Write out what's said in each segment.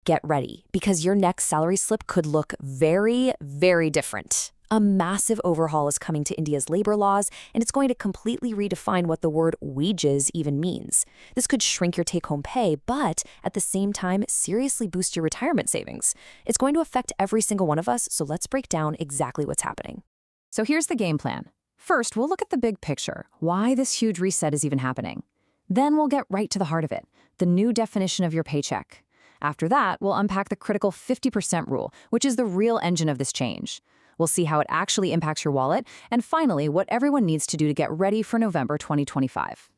Get ready, because your next salary slip could look very, very different. A massive overhaul is coming to India's labor laws, and it's going to completely redefine what the word wages even means. This could shrink your take-home pay, but at the same time, seriously boost your retirement savings. It's going to affect every single one of us, so let's break down exactly what's happening. So here's the game plan. First, we'll look at the big picture, why this huge reset is even happening. Then we'll get right to the heart of it, the new definition of your paycheck. After that, we'll unpack the critical 50% rule, which is the real engine of this change. We'll see how it actually impacts your wallet, and finally, what everyone needs to do to get ready for November 2025.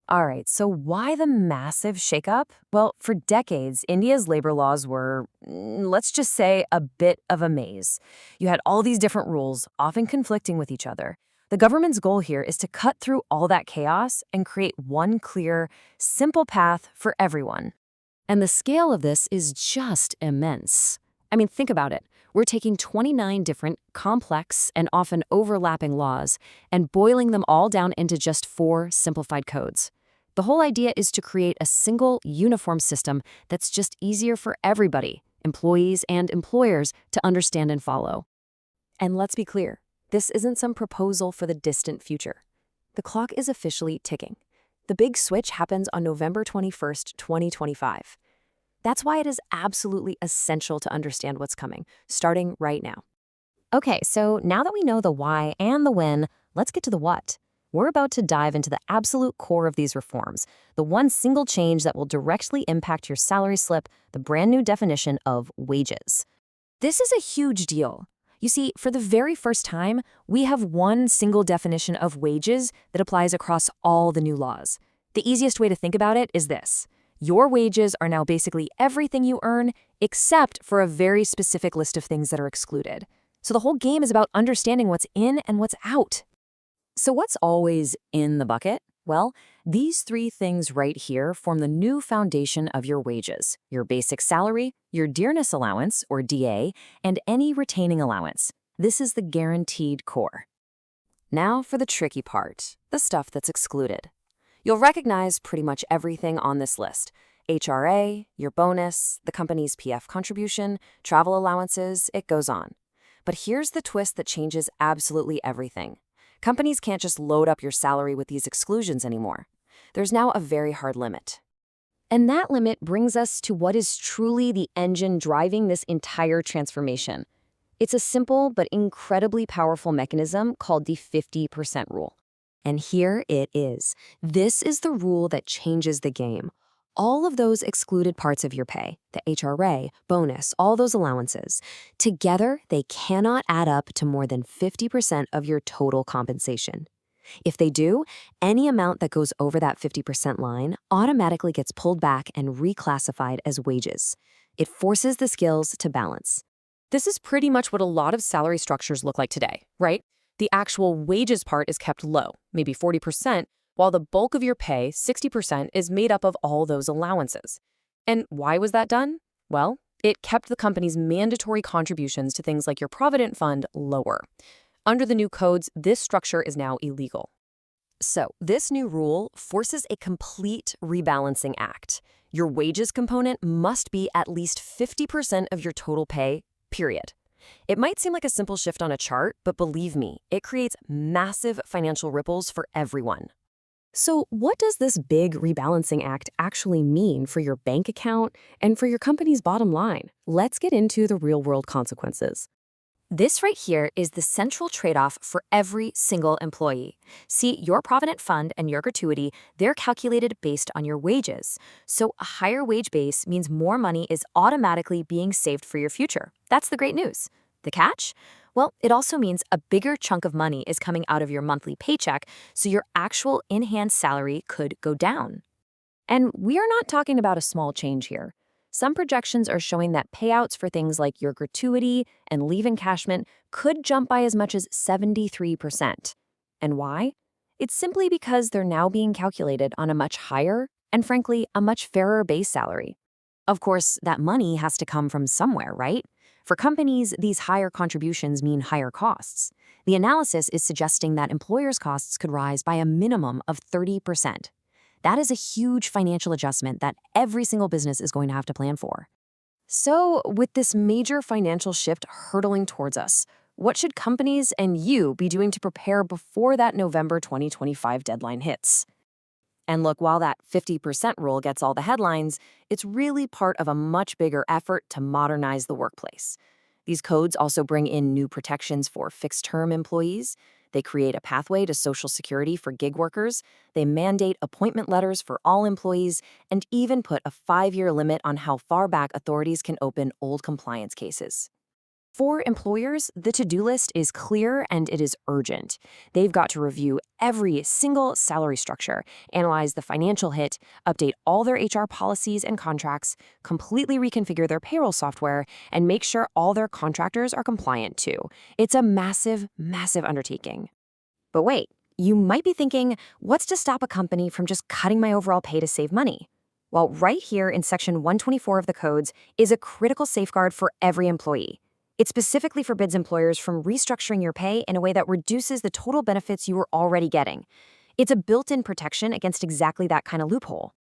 All right, so why the massive shakeup? Well, for decades, India's labor laws were, let's just say, a bit of a maze. You had all these different rules, often conflicting with each other. The government's goal here is to cut through all that chaos and create one clear, simple path for everyone. And the scale of this is just immense. I mean, think about it. We're taking 29 different, complex, and often overlapping laws and boiling them all down into just 4 simplified codes. The whole idea is to create a single, uniform system that's just easier for everybody, employees and employers, to understand and follow. And let's be clear, this isn't some proposal for the distant future. The clock is officially ticking. The big switch happens on November 21st, 2025. That's why it is absolutely essential to understand what's coming, starting right now. Okay, so now that we know the why and the when, let's get to the what. We're about to dive into the absolute core of these reforms, the one single change that will directly impact your salary slip, the brand new definition of wages. This is a huge deal. You see, for the very first time, we have one single definition of wages that applies across all the new laws. The easiest way to think about it is this. Your wages are now basically everything you earn, except for a very specific list of things that are excluded. So the whole game is about understanding what's in and what's out. So what's always in the bucket? Well, these 3 things right here form the new foundation of your wages: your basic salary, your dearness allowance, or DA, and any retaining allowance. This is the guaranteed core. Now for the tricky part, the stuff that's excluded. You'll recognize pretty much everything on this list: HRA, your bonus, the company's PF contribution, travel allowances, it goes on. But here's the twist that changes absolutely everything. Companies can't just load up your salary with these exclusions anymore. There's now a very hard limit. And that limit brings us to what is truly the engine driving this entire transformation. It's a simple but incredibly powerful mechanism called the 50% rule. And here it is. This is the rule that changes the game. All of those excluded parts of your pay, the HRA, bonus, all those allowances, together they cannot add up to more than 50% of your total compensation. If they do, any amount that goes over that 50% line automatically gets pulled back and reclassified as wages. It forces the scales to balance. This is pretty much what a lot of salary structures look like today, right? The actual wages part is kept low, maybe 40%, while the bulk of your pay, 60%, is made up of all those allowances. And why was that done? Well, it kept the company's mandatory contributions to things like your Provident Fund lower. Under the new codes, this structure is now illegal. So, this new rule forces a complete rebalancing act. Your wages component must be at least 50% of your total pay, period. It might seem like a simple shift on a chart, but believe me, it creates massive financial ripples for everyone. So what does this big rebalancing act actually mean for your bank account and for your company's bottom line? Let's get into the real-world consequences. This right here is the central trade-off for every single employee. See, your Provident Fund and your gratuity, they're calculated based on your wages. So a higher wage base means more money is automatically being saved for your future. That's the great news. The catch? Well, it also means a bigger chunk of money is coming out of your monthly paycheck, so your actual in-hand salary could go down. And we are not talking about a small change here. Some projections are showing that payouts for things like your gratuity and leave encashment could jump by as much as 73%. And why? It's simply because they're now being calculated on a much higher and, frankly, a much fairer base salary. Of course, that money has to come from somewhere, right? For companies, these higher contributions mean higher costs. The analysis is suggesting that employers' costs could rise by a minimum of 30%. That is a huge financial adjustment that every single business is going to have to plan for. So, with this major financial shift hurtling towards us, what should companies and you be doing to prepare before that November 2025 deadline hits? And look, while that 50% rule gets all the headlines, it's really part of a much bigger effort to modernize the workplace. These codes also bring in new protections for fixed term employees. They create a pathway to Social Security for gig workers. They mandate appointment letters for all employees and even put a 5-year limit on how far back authorities can open old compliance cases. For employers, the to-do list is clear and it is urgent. They've got to review every single salary structure, analyze the financial hit, update all their HR policies and contracts, completely reconfigure their payroll software, and make sure all their contractors are compliant too. It's a massive, massive undertaking. But wait, you might be thinking, what's to stop a company from just cutting my overall pay to save money? Well, right here in Section 124 of the codes is a critical safeguard for every employee. It specifically forbids employers from restructuring your pay in a way that reduces the total benefits you were already getting. It's a built-in protection against exactly that kind of loophole.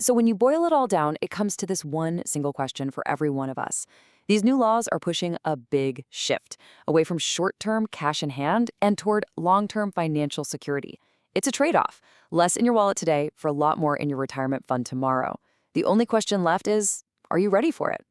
So when you boil it all down, it comes to this one single question for every one of us. These new laws are pushing a big shift away from short-term cash in hand and toward long-term financial security. It's a trade-off. Less in your wallet today for a lot more in your retirement fund tomorrow. The only question left is, are you ready for it?